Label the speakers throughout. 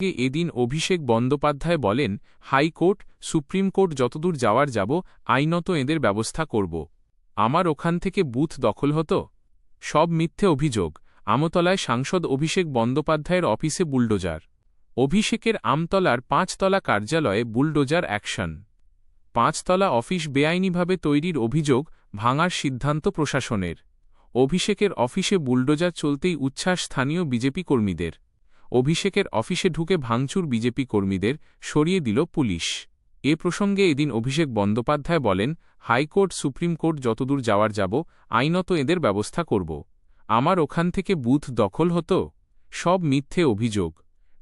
Speaker 1: এদিন অভিষেক বন্দ্যোপাধ্যায় বলেন, high court supreme court যতদূর যাওয়ার যাব, আইনত এদের ব্যবস্থা করব। আমার ওখান থেকে বুথ দখল হতো। সব মিথ্যে অভিযোগ। আমতলায় সাংসদ অভিষেক বন্দ্যোপাধ্যায়ের অফিসে বুলডোজার। অভিষেকের আমতলার ৫ তলা কার্যালয়ে বুলডোজার অ্যাকশন। ৫ তলা অফিস বেআইনিভাবে তৈরির অভিযোগ, ভাঙার সিদ্ধান্ত প্রশাসনের। অভিষেকের অফিসে বুলডোজার চলতেই উচ্ছ্বাস স্থানীয় বিজেপি কর্মীদের। অভিষেকের অফিসে ঢুকে ভাঙচুর বিজেপি কর্মীদের, সরিয়ে দিল পুলিশ। এ প্রসঙ্গে এদিন অভিষেক বন্দ্যোপাধ্যায় বলেন, হাইকোর্ট সুপ্রিম কোর্ট যতদূর যাওয়ার যাব, আইনত এদের ব্যবস্থা করব। আমার ওখান থেকে বুথ দখল হতো। সব মিথ্যে অভিযোগ।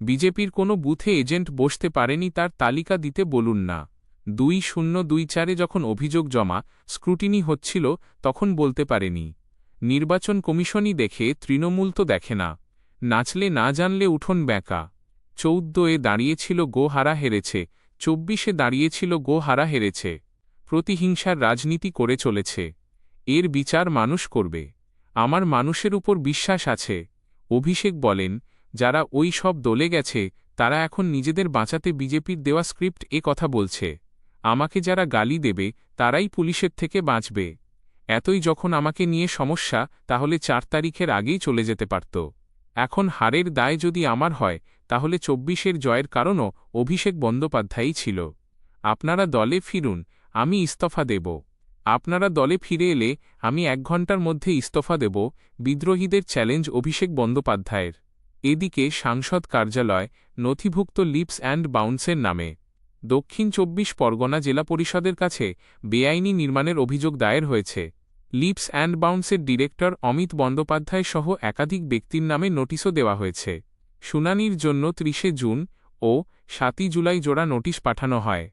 Speaker 1: বিজেপির কোনো বুথে এজেন্ট বসতে পারেনি, তার তালিকা দিতে বলুন না। 2024 যখন অভিযোগ জমা স্ক্রুটিনি হচ্ছিল, তখন বলতে পারেনি। নির্বাচন কমিশনই দেখে, তৃণমূল তো দেখে না। নাচলে না জানলে উঠোন ব্যাঁকা। 14-এ দাঁড়িয়েছিল গো হারা হেরেছে, 24-এ দাঁড়িয়েছিল গো হারা হেরেছে। প্রতিহিংসার রাজনীতি করে চলেছে। এর বিচার মানুষ করবে। আমার মানুষের উপর বিশ্বাস আছে। অভিষেক বলেন, যারা ওই সব দলে গেছে, তারা এখন নিজেদের বাঁচাতে বিজেপির দেওয়া স্ক্রিপ্ট এ কথা বলছে। আমাকে যারা গালি দেবে, তারাই পুলিশের থেকে বাঁচবে। এতই যখন আমাকে নিয়ে সমস্যা, তাহলে 4 তারিখের আগেই চলে যেতে পারত। এখন হারের দায় যদি আমার হয়, তাহলে 24-এর জয়ের কারণও অভিষেক বন্দ্যোপাধ্যায়ই ছিল। আপনারা দলে ফিরুন, আমি ইস্তফা দেব। আপনারা দলে ফিরে এলে আমি 1 ঘণ্টার মধ্যে ইস্তফা দেব, বিদ্রোহীদের চ্যালেঞ্জ অভিষেক বন্দ্যোপাধ্যায়ের। এদিকে সাংসদ কার্যালয় নথিভুক্ত লিপস অ্যান্ড বাউন্সের নামে। দক্ষিণ 24 পরগনা জেলা পরিষদের কাছে বেআইনি নির্মাণের অভিযোগ দায়ের হয়েছে। লিপস অ্যান্ড বাউন্সের ডিরেক্টর অমিত বন্দ্যোপাধ্যায় সহ একাধিক ব্যক্তির নামে নোটিশও দেওয়া হয়েছে। শুনানির জন্য 30 জুন ও 7 জুলাই জোড়া নোটিশ পাঠানো হয়।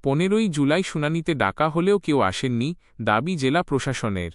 Speaker 1: 15 জুলাই শুনানিতে ডাকা হলেও কেউ আসেননি, দাবি জেলা প্রশাসনের।